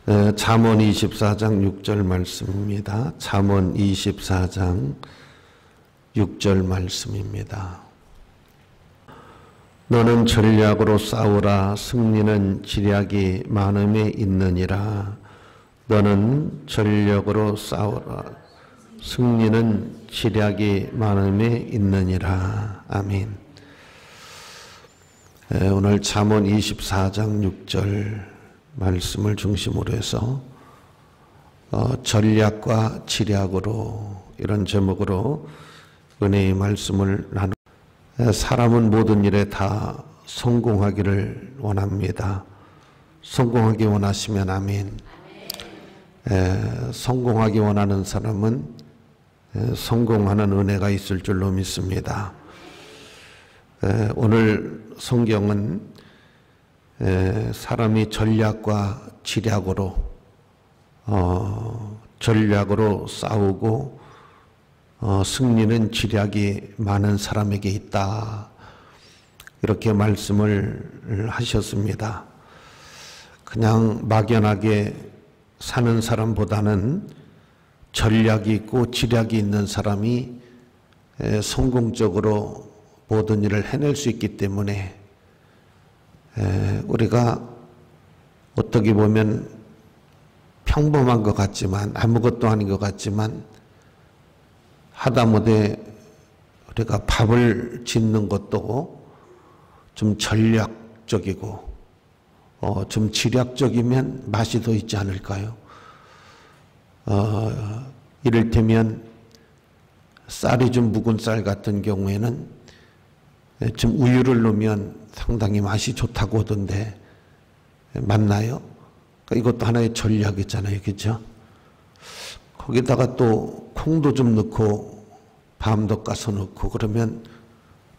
잠언 24장 6절 말씀입니다. 잠언 24장 6절 말씀입니다. 너는 전략으로 싸우라. 승리는 지략이 많음에 있느니라. 너는 전략으로 싸우라. 승리는 지략이 많음에 있느니라. 아멘. 오늘 잠언 24장 6절 말씀을 중심으로 해서 전략과 지략으로 이런 제목으로 은혜의 말씀을 사람은 모든 일에 다 성공하기를 원합니다. 성공하기 원하시면 아멘. 성공하기 원하는 사람은 성공하는 은혜가 있을 줄로 믿습니다. 오늘 성경은 사람이 전략과 지략으로 싸우고 승리는 지략이 많은 사람에게 있다, 이렇게 말씀을 하셨습니다. 그냥 막연하게 사는 사람보다는 전략이 있고 지략이 있는 사람이 성공적으로 모든 일을 해낼 수 있기 때문에 우리가 어떻게 보면 평범한 것 같지만, 아무것도 아닌 것 같지만, 하다못해 우리가 밥을 짓는 것도 좀 전략적이고 좀 지략적이면 맛이 더 있지 않을까요? 이를테면 쌀이 좀 묵은 쌀 같은 경우에는 좀 우유를 넣으면 상당히 맛이 좋다고 하던데 맞나요? 그러니까 이것도 하나의 전략이잖아요, 그렇죠? 거기다가 또 콩도 좀 넣고 밤도 까서 넣고 그러면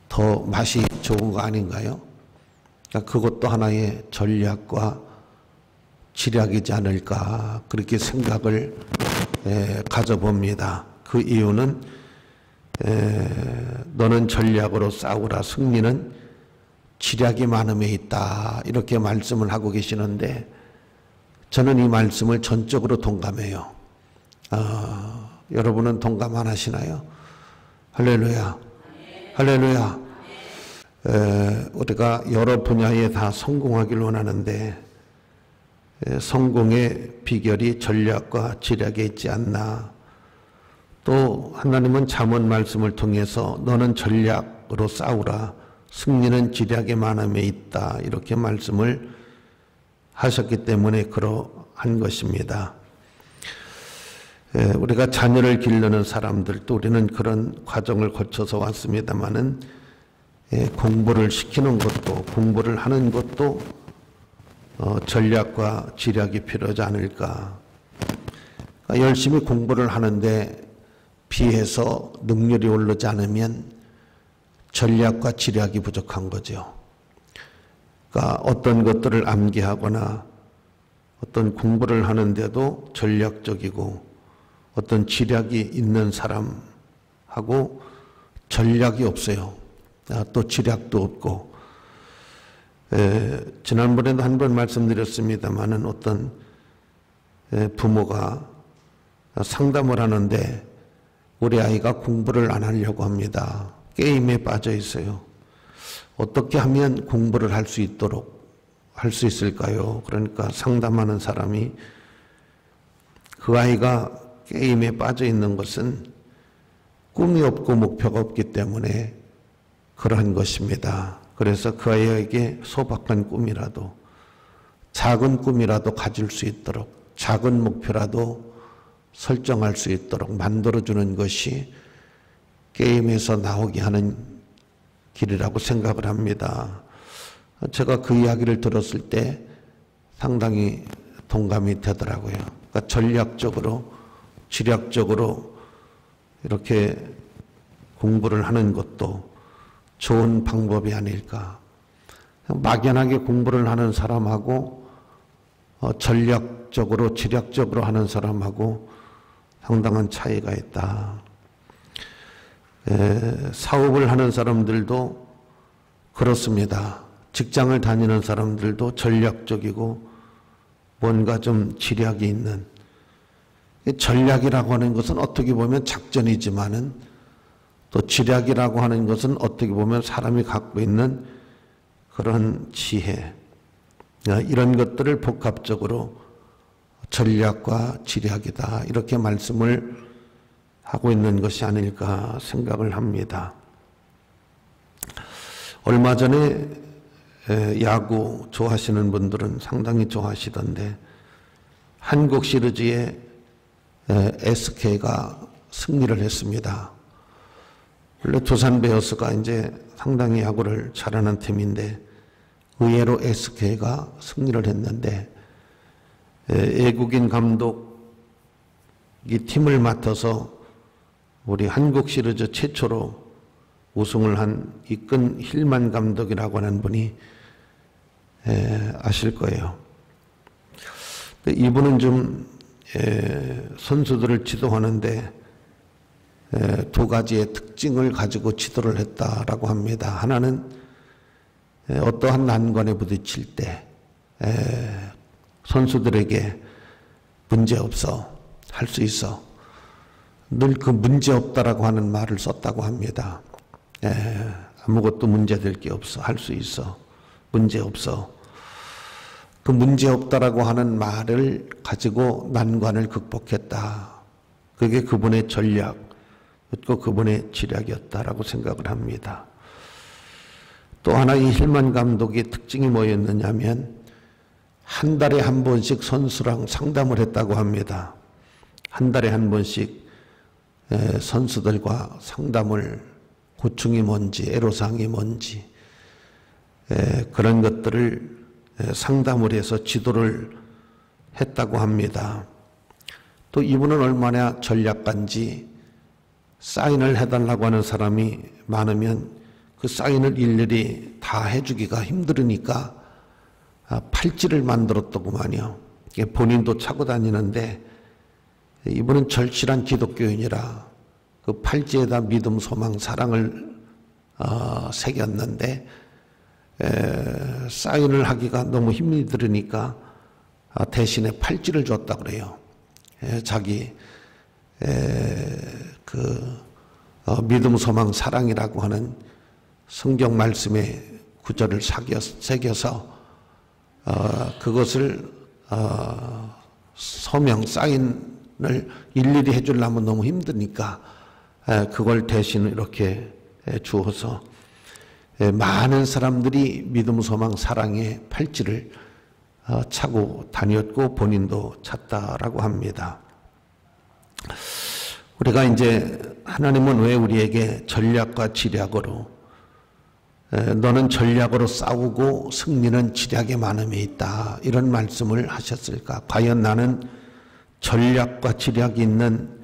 더 맛이 좋은 거 아닌가요? 그러니까 그것도 하나의 전략과 지략이지 않을까, 그렇게 생각을 가져봅니다. 그 이유는 너는 전략으로 싸우라. 승리는 지략이 많음에 있다, 이렇게 말씀을 하고 계시는데 저는 이 말씀을 전적으로 동감해요. 여러분은 동감 안 하시나요? 할렐루야. 할렐루야. 우리가 여러 분야에 다 성공하길 원하는데 성공의 비결이 전략과 지략에 있지 않나. 또 하나님은 잠언 말씀을 통해서 너는 전략으로 싸우라. 승리는 지략의 많음에 있다, 이렇게 말씀을 하셨기 때문에 그러한 것입니다. 우리가 자녀를 기르는 사람들도 우리는 그런 과정을 거쳐서 왔습니다마는 공부를 시키는 것도, 공부를 하는 것도 전략과 지략이 필요하지 않을까. 그러니까 열심히 공부를 하는데 비해서 능률이 오르지 않으면 전략과 지략이 부족한 거죠. 그러니까 어떤 것들을 암기하거나 어떤 공부를 하는데도 전략적이고 어떤 지략이 있는 사람하고 전략이 없어요. 또 지략도 없고. 지난번에도 한 번 말씀드렸습니다마는 어떤 부모가 상담을 하는데 우리 아이가 공부를 안 하려고 합니다. 게임에 빠져 있어요. 어떻게 하면 공부를 할 수 있을까요? 그러니까 상담하는 사람이 그 아이가 게임에 빠져 있는 것은 꿈이 없고 목표가 없기 때문에 그러한 것입니다. 그래서 그 아이에게 소박한 꿈이라도, 작은 꿈이라도 가질 수 있도록, 작은 목표라도 설정할 수 있도록 만들어주는 것이 게임에서 나오게 하는 길이라고 생각을 합니다. 제가 그 이야기를 들었을 때 상당히 동감이 되더라고요. 그러니까 전략적으로, 지략적으로 이렇게 공부를 하는 것도 좋은 방법이 아닐까. 막연하게 공부를 하는 사람하고 전략적으로, 지략적으로 하는 사람하고 상당한 차이가 있다. 사업을 하는 사람들도 그렇습니다. 직장을 다니는 사람들도 전략적이고 뭔가 좀 지략이 있는, 전략이라고 하는 것은 어떻게 보면 작전이지만은 또 지략이라고 하는 것은 어떻게 보면 사람이 갖고 있는 그런 지혜, 이런 것들을 복합적으로 전략과 지략이다, 이렇게 말씀을 하고 있는 것이 아닐까 생각을 합니다. 얼마 전에 야구 좋아하시는 분들은 상당히 좋아하시던데, 한국 시리즈에 SK가 승리를 했습니다. 원래 두산 베어스가 이제 상당히 야구를 잘하는 팀인데 의외로 SK가 승리를 했는데, 외국인 감독이 팀을 맡아서 우리 한국 시리즈 최초로 우승을 한 이끈 힐만 감독이라고 하는 분이 아실 거예요. 이분은 좀 선수들을 지도하는데 두 가지의 특징을 가지고 지도를 했다라고 합니다. 하나는 어떠한 난관에 부딪힐 때 선수들에게 문제없어, 할 수 있어, 늘 그 문제없다라고 하는 말을 썼다고 합니다. 아무것도 문제될 게 없어, 할 수 있어, 문제없어. 그 문제없다라고 하는 말을 가지고 난관을 극복했다. 그게 그분의 전략, 또 그분의 지략이었다라고 생각을 합니다. 또 하나 이 힐만 감독의 특징이 뭐였느냐면 한 달에 한 번씩 선수랑 상담을 했다고 합니다. 한 달에 한 번씩 선수들과 상담을, 고충이 뭔지, 애로사항이 뭔지, 그런 것들을 상담을 해서 지도를 했다고 합니다. 또 이분은 얼마나 전략가인지, 사인을 해달라고 하는 사람이 많으면 그 사인을 일일이 다 해주기가 힘들으니까 팔찌를 만들었더구만요. 본인도 차고 다니는데 이분은 절실한 기독교인이라 그 팔찌에다 믿음, 소망, 사랑을 새겼는데 사인을 하기가 너무 힘이 들으니까 대신에 팔찌를 줬다 그래요. 자기 믿음, 소망, 사랑이라고 하는 성경 말씀의 구절을 새겨서 그것을 서명, 사인을 일일이 해주려면 너무 힘드니까 그걸 대신 이렇게 주어서 많은 사람들이 믿음, 소망, 사랑의 팔찌를 차고 다녔고 본인도 찼다라고 합니다. 우리가 이제 하나님은 왜 우리에게 전략과 지략으로, 너는 전략으로 싸우고 승리는 지략의 많음에 있다, 이런 말씀을 하셨을까? 과연 나는 전략과 지략이 있는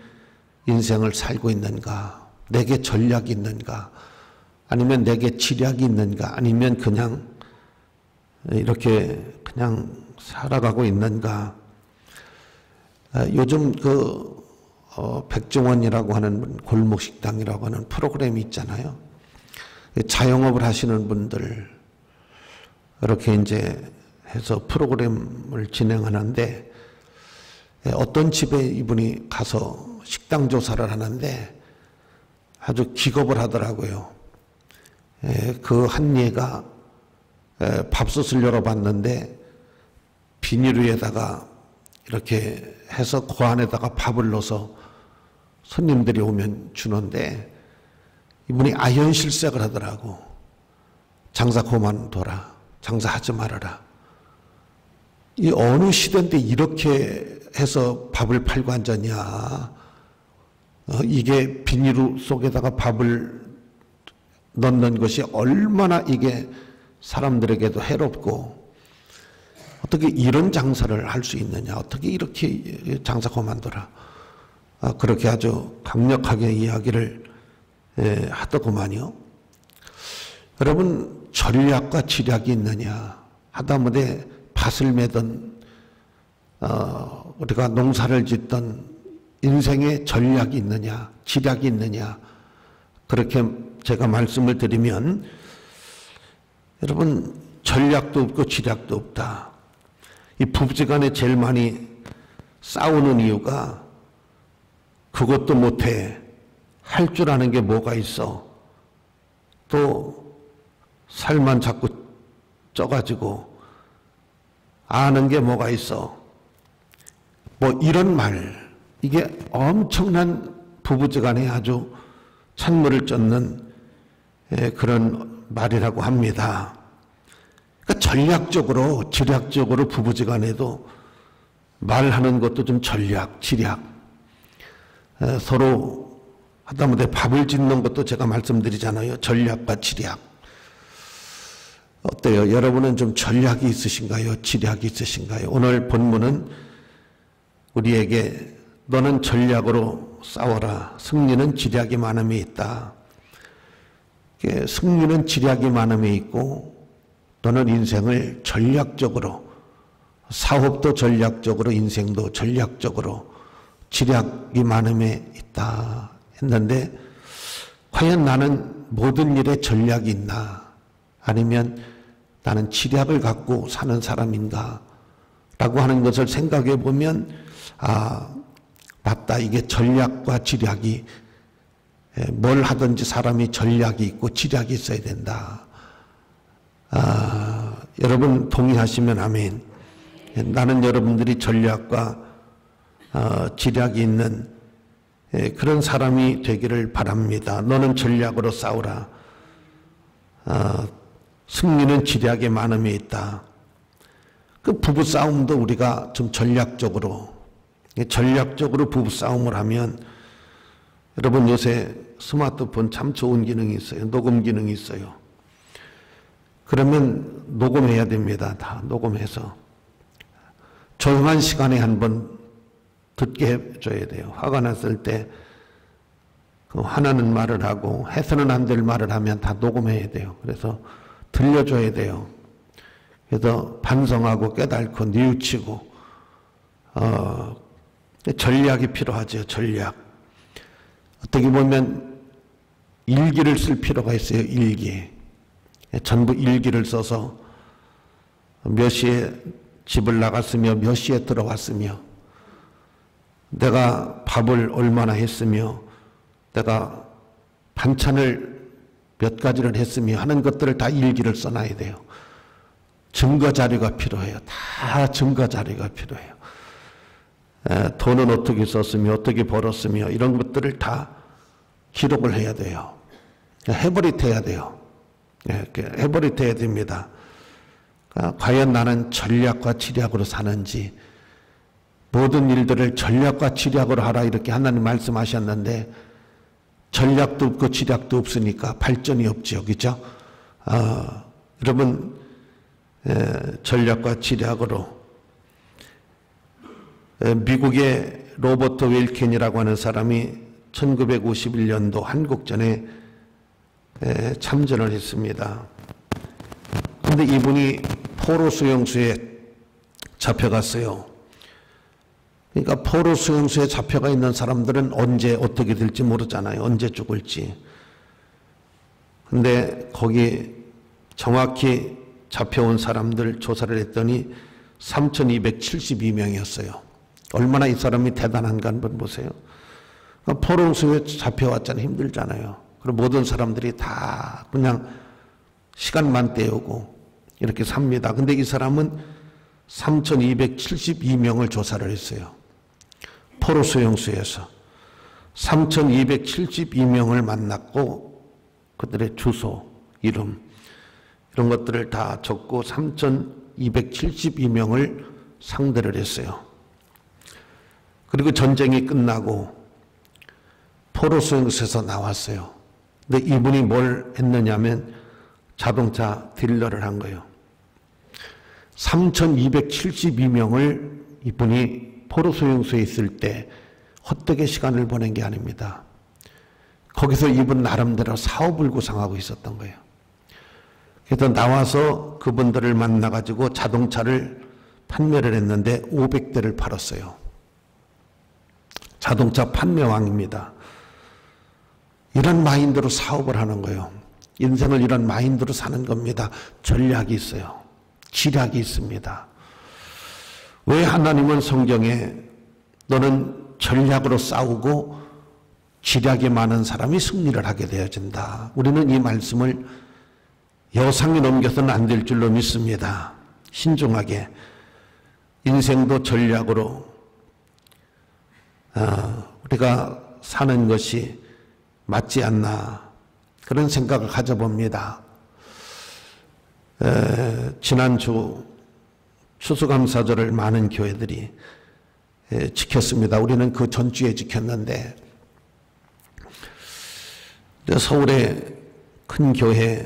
인생을 살고 있는가? 내게 전략이 있는가? 아니면 내게 지략이 있는가? 아니면 그냥 이렇게 그냥 살아가고 있는가? 요즘 백종원이라고 하는 골목식당이라고 하는 프로그램이 있잖아요. 자영업을 하시는 분들 이렇게 이제 해서 프로그램을 진행하는데, 어떤 집에 이분이 가서 식당 조사를 하는데 아주 기겁을 하더라고요. 그 한 예가 밥솥을 열어봤는데 비닐 위에다가 이렇게 해서 그 안에다가 밥을 넣어서 손님들이 오면 주는데 이분이 아연실색을 하더라고. 장사 그만둬라, 장사하지 말아라. 이 어느 시대인데 이렇게 해서 밥을 팔고 앉았냐. 이게 비닐 속에다가 밥을 넣는 것이 얼마나 이게 사람들에게도 해롭고, 어떻게 이런 장사를 할 수 있느냐, 어떻게 이렇게 장사 그만둬라, 그렇게 아주 강력하게 이야기를 하더구만요. 여러분, 전략과 지략이 있느냐, 하다못해 밭을 매던 우리가 농사를 짓던 인생의 전략이 있느냐, 지략이 있느냐, 그렇게 제가 말씀을 드리면, 여러분, 전략도 없고 지략도 없다. 이 부부지간에 제일 많이 싸우는 이유가 그것도 못해. 할 줄 아는 게 뭐가 있어. 또 살만 자꾸 쪄가지고 아는 게 뭐가 있어. 뭐 이런 말. 이게 엄청난 부부지간에 아주 찬물을 쫓는 그런 말이라고 합니다. 그러니까 전략적으로, 지략적으로 부부지간에도 말하는 것도 좀 전략, 지략. 서로 하다못해 밥을 짓는 것도 제가 말씀드리잖아요. 전략과 지략. 어때요? 여러분은 좀 전략이 있으신가요? 지략이 있으신가요? 오늘 본문은 우리에게 너는 전략으로 싸워라. 승리는 지략이 많음에 있다. 승리는 지략이 많음에 있고 너는 인생을 전략적으로, 사업도 전략적으로, 인생도 전략적으로 지략이 많음에 있다 했는데, 과연 나는 모든 일에 전략이 있나? 아니면 나는 지략을 갖고 사는 사람인가? 라고 하는 것을 생각해 보면, 맞다. 이게 전략과 지략이, 뭘 하든지 사람이 전략이 있고 지략이 있어야 된다. 여러분 동의하시면 아멘. 나는 여러분들이 전략과 지략이 있는 그런 사람이 되기를 바랍니다. 너는 전략으로 싸우라. 승리는 지략에 많음에 있다. 그 부부싸움도 우리가 좀 전략적으로 부부싸움을 하면, 여러분 요새 스마트폰 참 좋은 기능이 있어요. 녹음 기능이 있어요. 그러면 녹음해야 됩니다. 다 녹음해서 조용한 시간에 한번 듣게 해줘야 돼요. 화가 났을 때 그 화나는 말을 하고 해서는 안 될 말을 하면 다 녹음해야 돼요. 그래서 들려줘야 돼요. 그래서 반성하고 깨닫고 뉘우치고 전략이 필요하죠. 전략. 어떻게 보면 일기를 쓸 필요가 있어요. 일기. 전부 일기를 써서 몇 시에 집을 나갔으며 몇 시에 들어왔으며 내가 밥을 얼마나 했으며 내가 반찬을 몇 가지를 했으며 하는 것들을 다 일기를 써놔야 돼요. 증거 자료가 필요해요. 다 증거 자료가 필요해요. 돈은 어떻게 썼으며 어떻게 벌었으며 이런 것들을 다 기록을 해야 돼요. 해버릿 해야 돼요. 해버릿 해야 됩니다. 과연 나는 전략과 지략으로 사는지, 모든 일들을 전략과 지략으로 하라 이렇게 하나님 말씀하셨는데 전략도 없고 지략도 없으니까 발전이 없죠. 그죠? 여러분 전략과 지략으로, 미국의 로버트 웰켄이라고 하는 사람이 1951년도 한국전에 참전을 했습니다. 그런데 이분이 포로 수용소에 잡혀갔어요. 그러니까 포로 수용소에 잡혀가 있는 사람들은 언제 어떻게 될지 모르잖아요. 언제 죽을지. 근데 거기 정확히 잡혀온 사람들 조사를 했더니 3,272명이었어요. 얼마나 이 사람이 대단한가 한번 보세요. 그러니까 포로수에 잡혀왔잖아요. 힘들잖아요. 그리고 모든 사람들이 다 그냥 시간만 때우고 이렇게 삽니다. 근데 이 사람은 3,272명을 조사를 했어요. 포로 수용소에서 3,272명을 만났고 그들의 주소, 이름 이런 것들을 다 적고 3,272명을 상대를 했어요. 그리고 전쟁이 끝나고 포로 수용소에서 나왔어요. 근데 이분이 뭘 했느냐면 자동차 딜러를 한 거예요. 3,272명을 이분이 포로 수용소에 있을 때 헛되게 시간을 보낸 게 아닙니다. 거기서 이분 나름대로 사업을 구상하고 있었던 거예요. 그래서 나와서 그분들을 만나가지고 자동차를 판매를 했는데 500대를 팔았어요. 자동차 판매왕입니다. 이런 마인드로 사업을 하는 거예요. 인생을 이런 마인드로 사는 겁니다. 전략이 있어요. 지략이 있습니다. 왜 하나님은 성경에 너는 전략으로 싸우고 지략이 많은 사람이 승리를 하게 되어진다. 우리는 이 말씀을 여상히 넘겨서는 안 될 줄로 믿습니다. 신중하게 인생도 전략으로 우리가 사는 것이 맞지 않나 그런 생각을 가져봅니다. 지난주 추수감사절을 많은 교회들이 지켰습니다. 우리는 그 전주에 지켰는데 서울의 큰 교회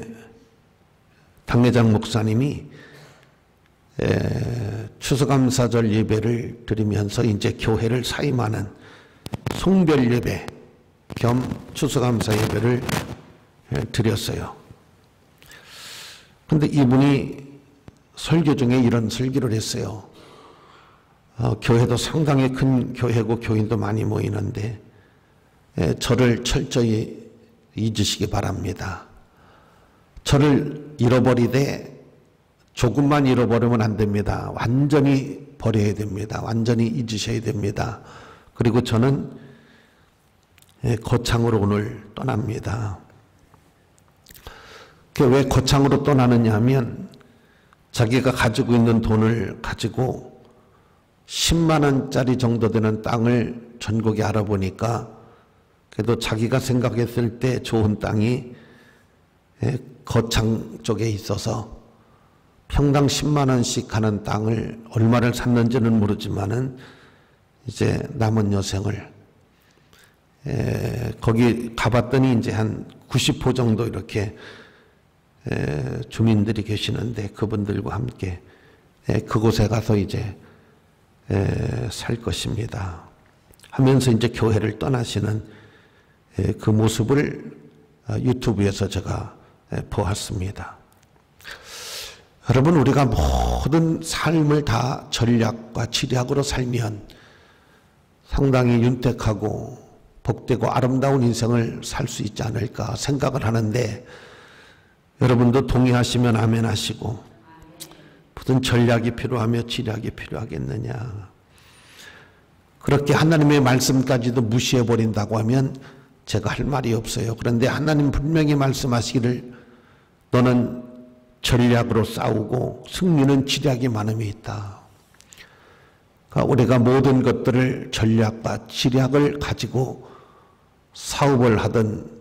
당회장 목사님이 추수감사절 예배를 드리면서 이제 교회를 사임하는 송별 예배 겸 추수감사 예배를 드렸어요. 그런데 이분이 설교 중에 이런 설교를 했어요. 교회도 상당히 큰 교회고 교인도 많이 모이는데 저를 철저히 잊으시기 바랍니다. 저를 잃어버리되 조금만 잃어버리면 안 됩니다. 완전히 버려야 됩니다. 완전히 잊으셔야 됩니다. 그리고 저는 거창으로 오늘 떠납니다. 왜 거창으로 떠나느냐 하면 자기가 가지고 있는 돈을 가지고 10만 원짜리 정도 되는 땅을 전국에 알아보니까 그래도 자기가 생각했을 때 좋은 땅이 거창 쪽에 있어서 평당 10만 원씩 하는 땅을 얼마를 샀는지는 모르지만은 이제 남은 여생을 거기 가봤더니 이제 한 90호 정도 이렇게 주민들이 계시는데 그분들과 함께 그곳에 가서 이제 살 것입니다 하면서 이제 교회를 떠나시는 그 모습을 유튜브에서 제가 보았습니다. 여러분, 우리가 모든 삶을 다 전략과 지략으로 살면 상당히 윤택하고 복되고 아름다운 인생을 살 수 있지 않을까 생각을 하는데 여러분도 동의하시면 아멘 하시고 무슨 전략이 필요하며 지략이 필요하겠느냐. 그렇게 하나님의 말씀까지도 무시해버린다고 하면 제가 할 말이 없어요. 그런데 하나님 분명히 말씀하시기를 너는 전략으로 싸우고 승리는 지략이 많음에 있다. 그러니까 우리가 모든 것들을 전략과 지략을 가지고 사업을 하든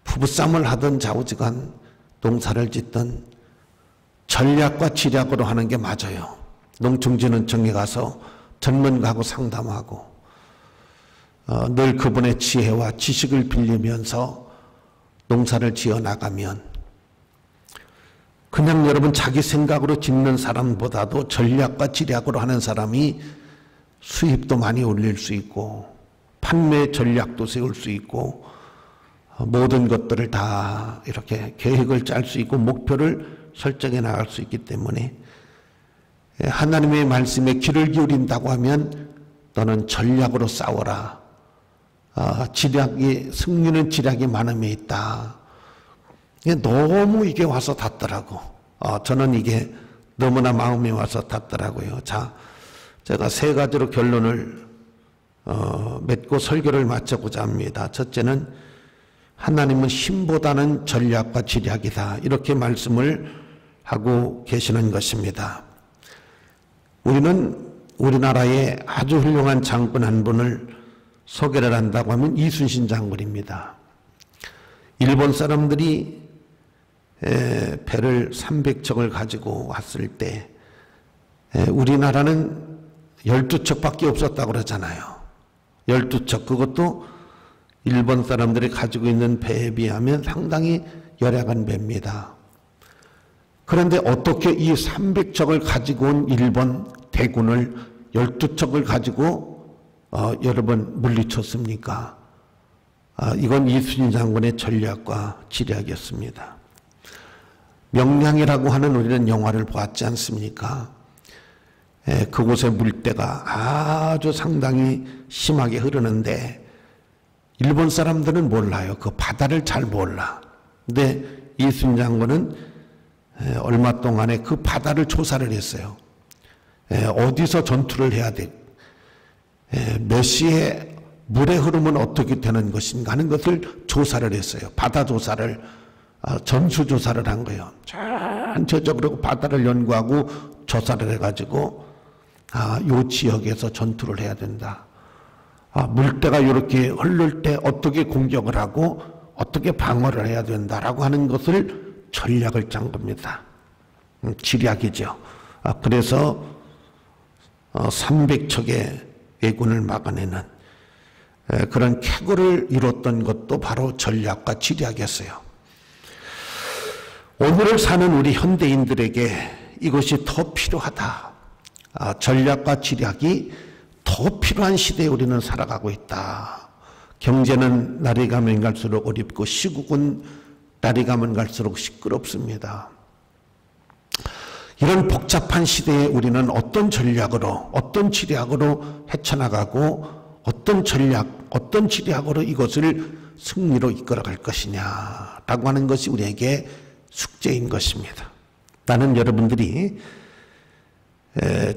부부싸움을 하든 좌우지간 농사를 짓든 전략과 지략으로 하는 게 맞아요. 농촌진흥청에 가서 전문가하고 상담하고 늘 그분의 지혜와 지식을 빌리면서 농사를 지어나가면 그냥 여러분 자기 생각으로 짓는 사람보다도 전략과 지략으로 하는 사람이 수입도 많이 올릴 수 있고 판매 전략도 세울 수 있고 모든 것들을 다 이렇게 계획을 짤 수 있고 목표를 설정해 나갈 수 있기 때문에 하나님의 말씀에 귀를 기울인다고 하면 너는 전략으로 싸워라. 승리는 지략이 많음에 있다. 너무 이게 와서 닿더라고. 저는 이게 너무나 마음에 와서 닿더라고요. 자, 제가 세 가지로 결론을 맺고 설교를 마치고자 합니다. 첫째는 하나님은 힘보다는 전략과 지략이다. 이렇게 말씀을 하고 계시는 것입니다. 우리는 우리나라에 아주 훌륭한 장군 한 분을 소개를 한다고 하면 이순신 장군입니다. 일본 사람들이 배를 300척을 가지고 왔을 때 우리나라는 12척밖에 없었다고 그러잖아요. 12척, 그것도 일본 사람들이 가지고 있는 배에 비하면 상당히 열악한 배입니다. 그런데 어떻게 이 300척을 가지고 온 일본 대군을 12척을 가지고 여러분 물리쳤습니까? 이건 이순신 장군의 전략과 지략이었습니다. 명량이라고 하는 우리는 영화를 보았지 않습니까? 그곳의 물때가 아주 상당히 심하게 흐르는데 일본 사람들은 몰라요. 그 바다를 잘 몰라. 근데 이순신 장군은 얼마 동안에 그 바다를 조사를 했어요. 어디서 전투를 해야 돼, 몇 시에 물의 흐름은 어떻게 되는 것인가 하는 것을 조사를 했어요. 바다 조사를, 전수조사를 한 거예요. 전체적으로 바다를 연구하고 조사를 해가지고 요 지역에서 전투를 해야 된다. 물때가 이렇게 흐를 때 어떻게 공격을 하고 어떻게 방어를 해야 된다라고 하는 것을 전략을 짠 겁니다. 지략이죠. 그래서 300척의 왜군을 막아내는 그런 쾌거를 이뤘던 것도 바로 전략과 지략이었어요. 오늘을 사는 우리 현대인들에게 이것이 더 필요하다. 전략과 지략이 더 필요한 시대에 우리는 살아가고 있다. 경제는 날이 가면 갈수록 어렵고 시국은 날이 가면 갈수록 시끄럽습니다. 이런 복잡한 시대에 우리는 어떤 전략으로, 어떤 지략으로 헤쳐나가고 어떤 전략, 어떤 지략으로 이것을 승리로 이끌어갈 것이냐라고 하는 것이 우리에게 숙제인 것입니다. 나는 여러분들이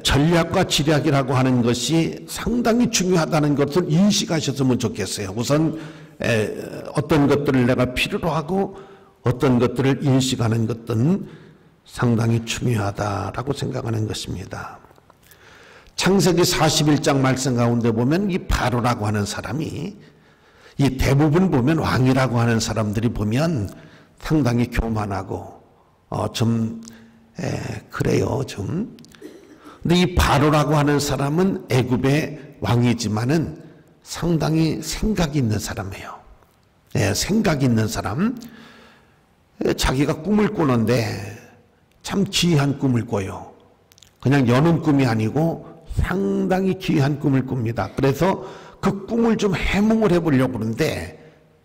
전략과 지략이라고 하는 것이 상당히 중요하다는 것을 인식하셨으면 좋겠어요. 우선 어떤 것들을 내가 필요로 하고 어떤 것들을 인식하는 것은 상당히 중요하다라고 생각하는 것입니다. 창세기 41장 말씀 가운데 보면 이 바로라고 하는 사람이, 이 대부분 보면 왕이라고 하는 사람들이 보면 상당히 교만하고 그래요 좀. 근데 이 바로라고 하는 사람은 애굽의 왕이지만은 상당히 생각이 있는 사람이에요. 생각이 있는 사람. 자기가 꿈을 꾸는데 참 기이한 꿈을 꿔요. 그냥 여는 꿈이 아니고 상당히 기이한 꿈을 꿉니다. 그래서 그 꿈을 좀 해몽을 해보려고 그러는데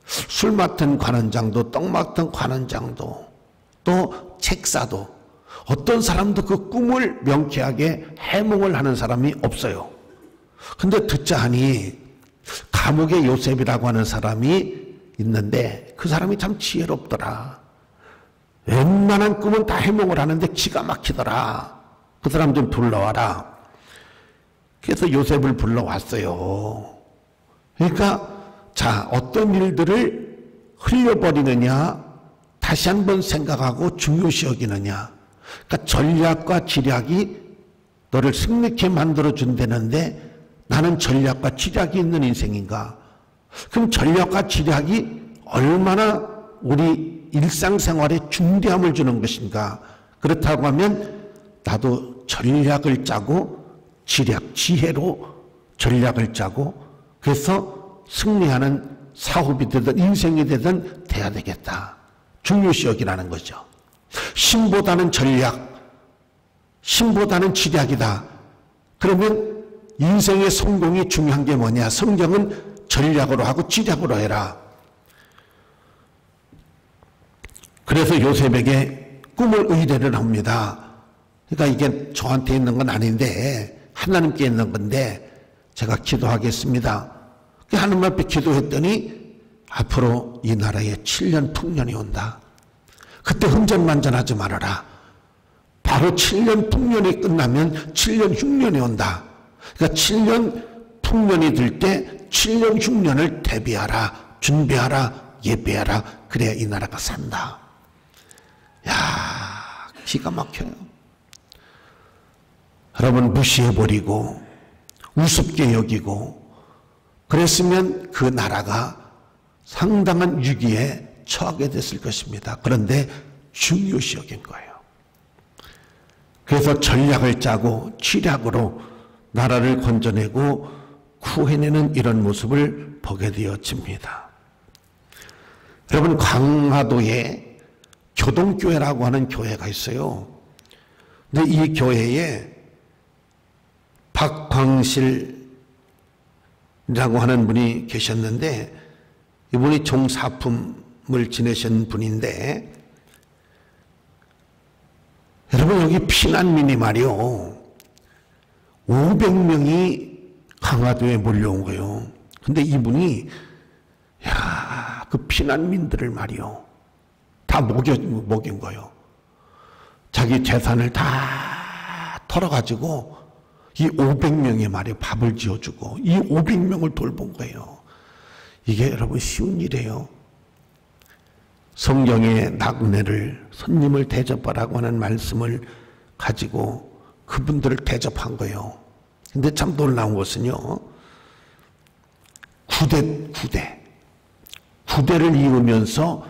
술 맡은 관원장도 떡 맡은 관원장도 또 책사도 어떤 사람도 그 꿈을 명쾌하게 해몽을 하는 사람이 없어요. 근데 듣자 하니 감옥에 요셉이라고 하는 사람이 있는데 그 사람이 참 지혜롭더라. 웬만한 꿈은 다 해몽을 하는데 기가 막히더라. 그 사람 좀 불러와라. 그래서 요셉을 불러왔어요. 그러니까 자, 어떤 일들을 흘려버리느냐 다시 한번 생각하고 중요시 여기느냐. 그러니까 전략과 지략이 너를 승리케 만들어준다는데 나는 전략과 지략이 있는 인생인가? 그럼 전략과 지략이 얼마나 우리 일상생활에 중대함을 주는 것인가? 그렇다고 하면 나도 전략을 짜고 지혜로 전략을 짜고 그래서 승리하는 사업이 되든 인생이 되든 돼야 되겠다. 중요시 여기라는 거죠. 신보다는 전략, 신보다는 지략이다. 그러면 인생의 성공이 중요한 게 뭐냐? 성경은 전략으로 하고 지략으로 해라. 그래서 요셉에게 꿈을 의뢰를 합니다. 그러니까 이게 저한테 있는 건 아닌데 하나님께 있는 건데 제가 기도하겠습니다. 하나님 앞에 기도했더니 앞으로 이 나라에 7년 풍년이 온다. 그때 흥전만전하지 말아라. 바로 7년 풍년이 끝나면 7년 흉년이 온다. 그러니까 7년 풍년이 들 때 7년 흉년을 대비하라, 준비하라, 예배하라. 그래야 이 나라가 산다. 야, 기가 막혀요. 여러분 무시해버리고 우습게 여기고 그랬으면 그 나라가 상당한 위기에 처하게 됐을 것입니다. 그런데 중요시 여긴 거예요. 그래서 전략을 짜고 지략으로 나라를 건져내고 구해내는 이런 모습을 보게 되어집니다. 여러분 강화도에 교동교회라고 하는 교회가 있어요. 근데 이 교회에 박광실이라고 하는 분이 계셨는데 이분이 종사품을 지내신 분인데 여러분 여기 피난민이 말이요 500명이 강화도에 몰려온 거예요. 근데 이분이 그 피난민들을 말이요 다 먹인 거예요. 자기 재산을 다 털어가지고 이 500명의 말에 밥을 지어주고 이 500명을 돌본 거예요. 이게 여러분 쉬운 일이에요. 성경의 나그네를 손님을 대접하라고 하는 말씀을 가지고 그분들을 대접한 거예요. 근데 참 놀라운 것은요, 구대를 이으면서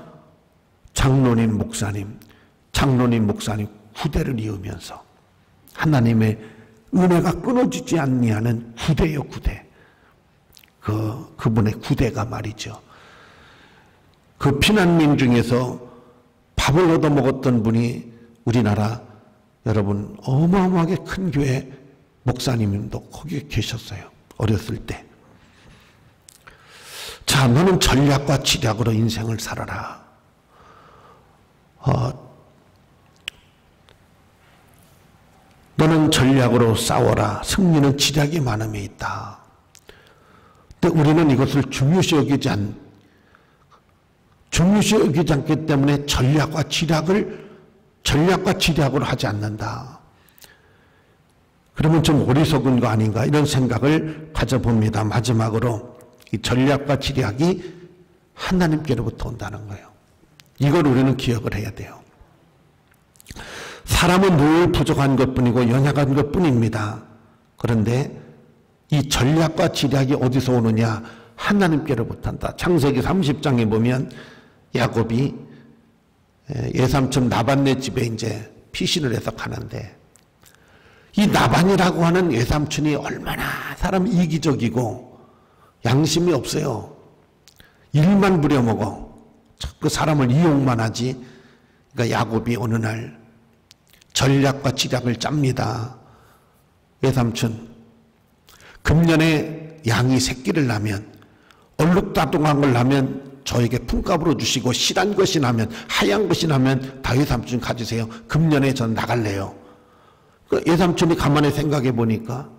장로님 목사님 구대를 이으면서 하나님의 은혜가 끊어지지 아니하는 구대요, 구대. 그분의 구대가 말이죠. 그 피난민 중에서 밥을 얻어 먹었던 분이 우리나라 여러분 어마어마하게 큰 교회 목사님도 거기에 계셨어요. 어렸을 때. 자, 너는 전략과 지략으로 인생을 살아라. 너는 전략으로 싸워라. 승리는 지략이 많음에 있다. 근데 우리는 이것을 중요시 여기지 않기 때문에 전략과 지략으로 하지 않는다. 그러면 좀 어리석은 거 아닌가 이런 생각을 가져봅니다. 마지막으로 이 전략과 지략이 하나님께로부터 온다는 거예요. 이걸 우리는 기억을 해야 돼요. 사람은 늘 부족한 것뿐이고 연약한 것뿐입니다. 그런데 이 전략과 지략이 어디서 오느냐? 하나님께로부터 한다. 창세기 30장에 보면 야곱이 예삼촌 나반네 집에 이제 피신을 해서 가는데 이 나반이라고 하는 외삼촌이 얼마나 사람 이기적이고 양심이 없어요. 일만 부려먹어. 그 사람을 이용만 하지. 그러니까 야곱이 어느 날 전략과 지략을 짭니다. 외삼촌, 금년에 양이 새끼를 낳으면 얼룩다둥한 걸 낳으면 저에게 품값으로 주시고 실한 것이 나면 하얀 것이 나면 다 외삼촌 가지세요. 금년에 전 나갈래요. 그 외삼촌이 가만히 생각해 보니까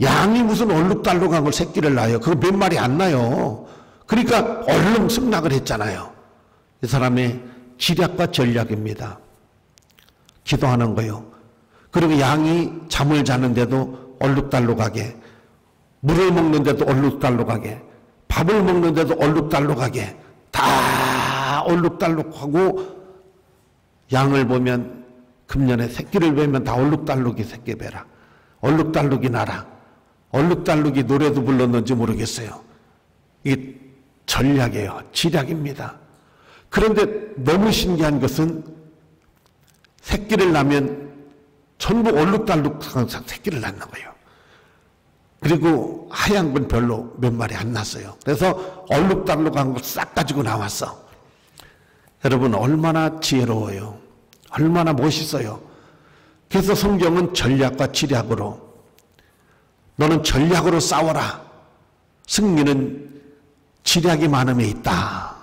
양이 무슨 얼룩달룩한 걸 새끼를 낳아요. 그거 몇 마리 안 나요. 그러니까 얼른 승낙을 했잖아요. 이 사람의 지략과 전략입니다. 기도하는 거예요. 그리고 양이 잠을 자는데도 얼룩달룩하게, 물을 먹는데도 얼룩달룩하게, 밥을 먹는데도 얼룩달룩하게, 다 얼룩달룩하고, 양을 보면 금년에 새끼를 베면 다 얼룩달룩이 새끼 베라. 얼룩달룩이 나라. 얼룩달룩이 노래도 불렀는지 모르겠어요. 이 전략이에요. 지략입니다. 그런데 너무 신기한 것은 새끼를 낳으면 전부 얼룩달룩한 새끼를 낳는 거예요. 그리고 하얀 건 별로 몇 마리 안 났어요. 그래서 얼룩달룩한 거 싹 가지고 나왔어. 여러분 얼마나 지혜로워요. 얼마나 멋있어요. 그래서 성경은 전략과 지략으로, 너는 전략으로 싸워라. 승리는 지략이 많음에 있다.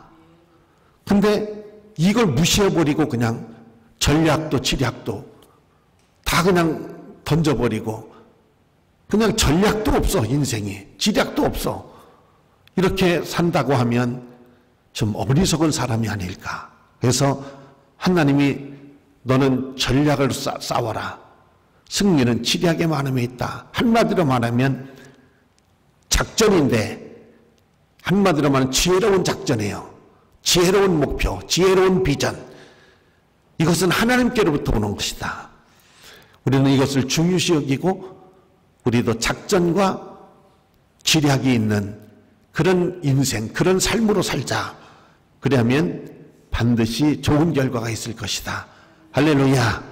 근데 이걸 무시해버리고 그냥 전략도 지략도 다 그냥 던져버리고 그냥 전략도 없어. 인생이 지략도 없어. 이렇게 산다고 하면 좀 어리석은 사람이 아닐까. 그래서 하나님이 너는 전략을 싸워라. 승리는 지략에 많음에 있다. 한마디로 말하면 작전인데, 한마디로 말하면 지혜로운 작전이에요. 지혜로운 목표, 지혜로운 비전. 이것은 하나님께로부터 오는 것이다. 우리는 이것을 중요시 여기고 우리도 작전과 지략이 있는 그런 인생, 그런 삶으로 살자. 그러면 반드시 좋은 결과가 있을 것이다. 할렐루야.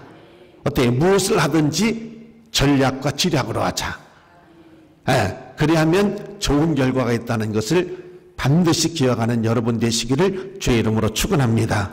어때? 무엇을 하든지 전략과 지략으로 하자. 그래야면 좋은 결과가 있다는 것을 반드시 기억하는 여러분 되시기를 주의 이름으로 축원합니다.